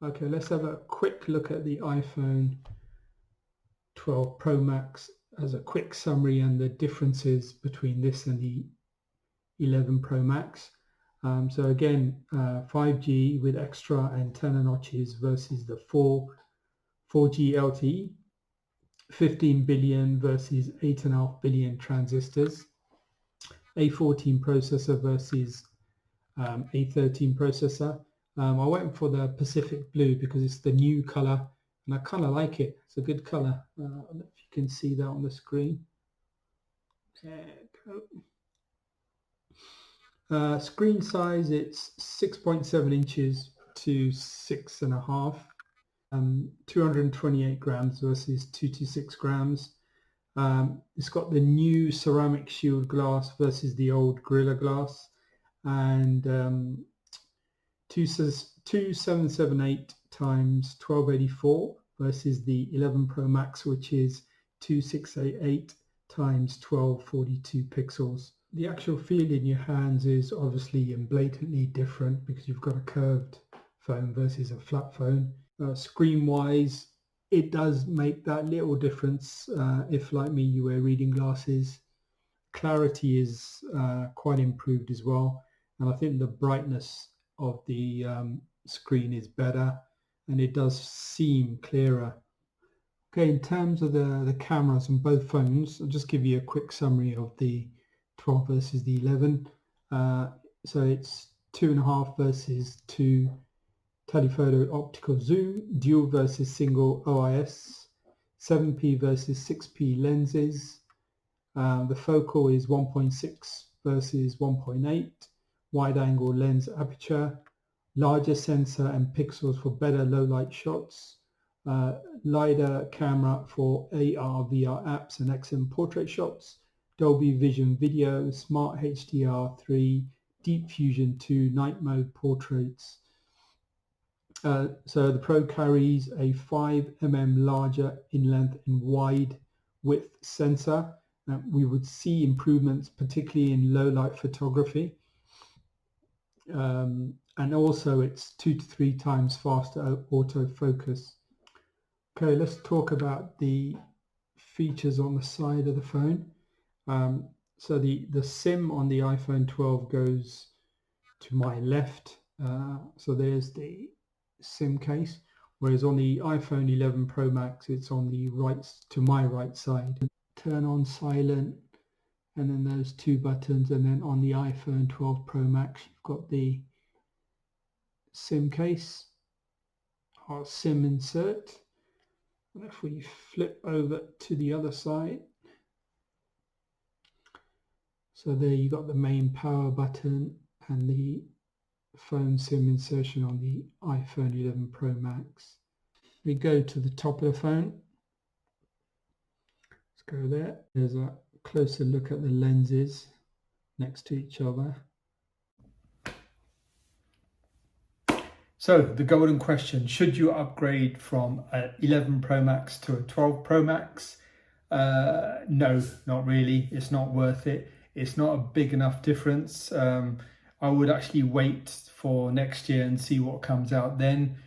Okay, let's have a quick look at the iPhone 12 Pro Max as a quick summary and the differences between this and the 11 Pro Max. So again, 5G with extra antenna notches versus the 4G LTE, 15 billion versus 8.5 billion transistors, A14 processor versus A13 processor. I went for the Pacific Blue because it's the new color and I kind of like it. It's a good color. I don't know if you can see that on the screen. There we go. Screen size, it's 6.7 inches to 6.5. 228 grams versus 226 grams. It's got the new ceramic shield glass versus the old Gorilla Glass, and 2778 times 1284 versus the 11 Pro Max, which is 2688 times 1242 pixels. The actual feel in your hands is obviously and blatantly different because you've got a curved phone versus a flat phone. Screen-wise, it does make that little difference if, like me, you wear reading glasses. Clarity is quite improved as well, and I think the brightness of the screen is better and it does seem clearer. Okay, in terms of the cameras on both phones, I'll just give you a quick summary of the 12 versus the 11. So it's 2.5 versus 2 telephoto optical zoom, dual versus single OIS, 7p versus 6p lenses. The focal is 1.6 versus 1.8, wide angle lens aperture, larger sensor and pixels for better low light shots, LiDAR camera for AR, VR apps and excellent portrait shots, Dolby Vision video, Smart HDR3, Deep Fusion 2, night mode portraits. So the Pro carries a 5mm larger in length and wide width sensor. We would see improvements particularly in low light photography. And also it's 2 to 3 times faster autofocus. Okay, let's talk about the features on the side of the phone. So the SIM on the iPhone 12 goes to my left. So there's the SIM case, whereas on the iPhone 11 Pro Max it's on the right, to my right side. Turn on silent, and then those two buttons, and then on the iPhone 12 Pro Max you've got the SIM case or SIM insert. And if we flip over to the other side, so there you got the main power button and the phone SIM insertion on the iPhone 11 Pro Max. We go to the top of the phone. Let's go there. There's a closer look at the lenses next to each other. So the golden question, should you upgrade from an 11 Pro Max to a 12 Pro Max? No, not really. It's not worth it. It's not a big enough difference. I would actually wait for next year and see what comes out then.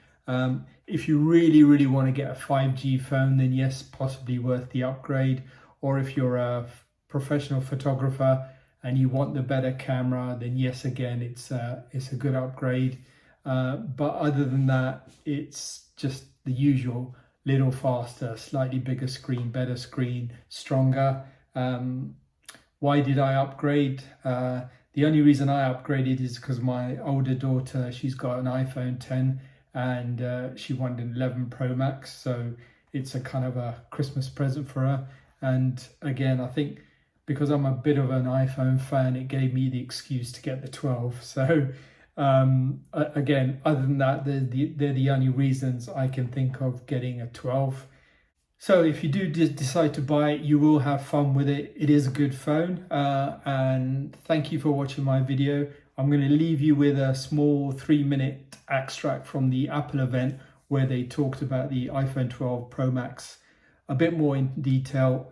If you really want to get a 5G phone, then yes, possibly worth the upgrade. Or if you're a professional photographer and you want the better camera, then yes, again, it's a good upgrade. But other than that, it's just the usual, little faster, slightly bigger screen, better screen, stronger. Why did I upgrade? The only reason I upgraded is because my older daughter, she's got an iPhone 10 and she wanted an 11 Pro Max. So it's a kind of a Christmas present for her. And again, I think because I'm a bit of an iPhone fan, it gave me the excuse to get the 12. So again, other than that, they're the only reasons I can think of getting a 12. So if you do decide to buy it, you will have fun with it. It is a good phone. And thank you for watching my video. I'm going to leave you with a small 3-minute extract from the Apple event where they talked about the iPhone 12 Pro Max a bit more in detail.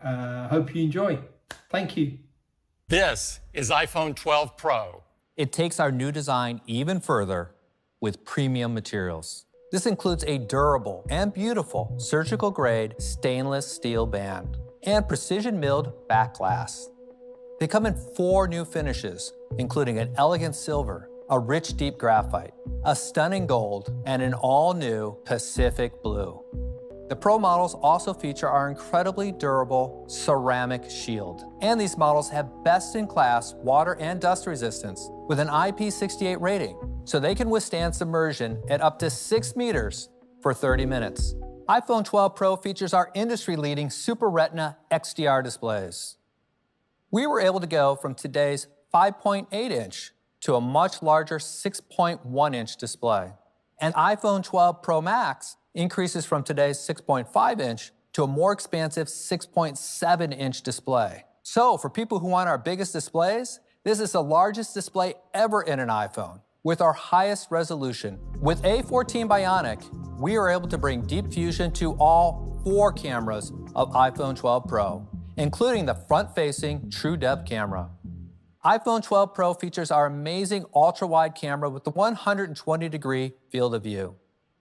Hope you enjoy. Thank you. This is iPhone 12 Pro. It takes our new design even further with premium materials. This includes a durable and beautiful surgical-grade stainless steel band and precision-milled back glass. They come in 4 new finishes, including an elegant silver, a rich deep graphite, a stunning gold, and an all-new Pacific blue. The Pro models also feature our incredibly durable ceramic shield. And these models have best-in-class water and dust resistance with an IP68 rating, so they can withstand submersion at up to 6 meters for 30 minutes. iPhone 12 Pro features our industry-leading Super Retina XDR displays. We were able to go from today's 5.8-inch to a much larger 6.1-inch display. And iPhone 12 Pro Max increases from today's 6.5-inch to a more expansive 6.7-inch display. So for people who want our biggest displays, this is the largest display ever in an iPhone, with our highest resolution. With A14 Bionic, we are able to bring deep fusion to all 4 cameras of iPhone 12 Pro, including the front-facing True Depth camera. iPhone 12 Pro features our amazing ultra-wide camera with the 120-degree field of view,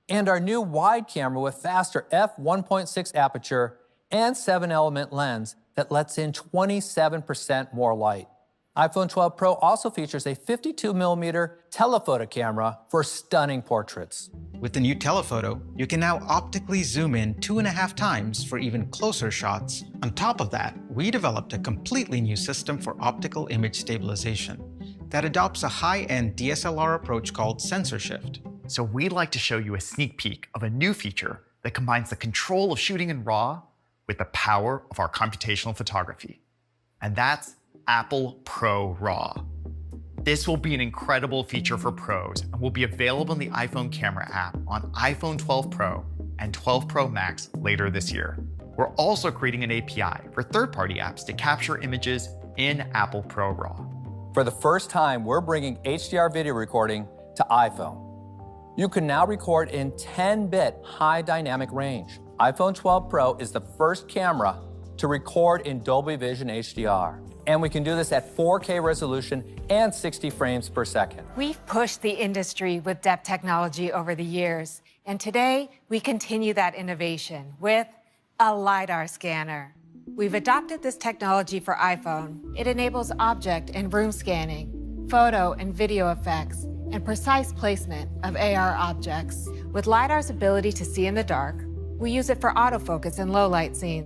and our new wide camera with faster f1.6 aperture and 7-element lens that lets in 27% more light. iPhone 12 Pro also features a 52mm telephoto camera for stunning portraits. With the new telephoto, you can now optically zoom in 2.5 times for even closer shots. On top of that, we developed a completely new system for optical image stabilization that adopts a high-end DSLR approach called sensor shift. So we'd like to show you a sneak peek of a new feature that combines the control of shooting in RAW with the power of our computational photography. And that's Apple ProRAW. This will be an incredible feature for pros and will be available in the iPhone camera app on iPhone 12 Pro and 12 Pro Max later this year. We're also creating an API for third-party apps to capture images in Apple ProRAW. For the first time, we're bringing HDR video recording to iPhone. You can now record in 10-bit high dynamic range. iPhone 12 Pro is the first camera to record in Dolby Vision HDR. And we can do this at 4K resolution and 60 frames per second. We've pushed the industry with depth technology over the years, and today we continue that innovation with a LiDAR scanner. We've adopted this technology for iPhone. It enables object and room scanning, photo and video effects, and precise placement of AR objects. With LiDAR's ability to see in the dark, we use it for autofocus in low light scenes.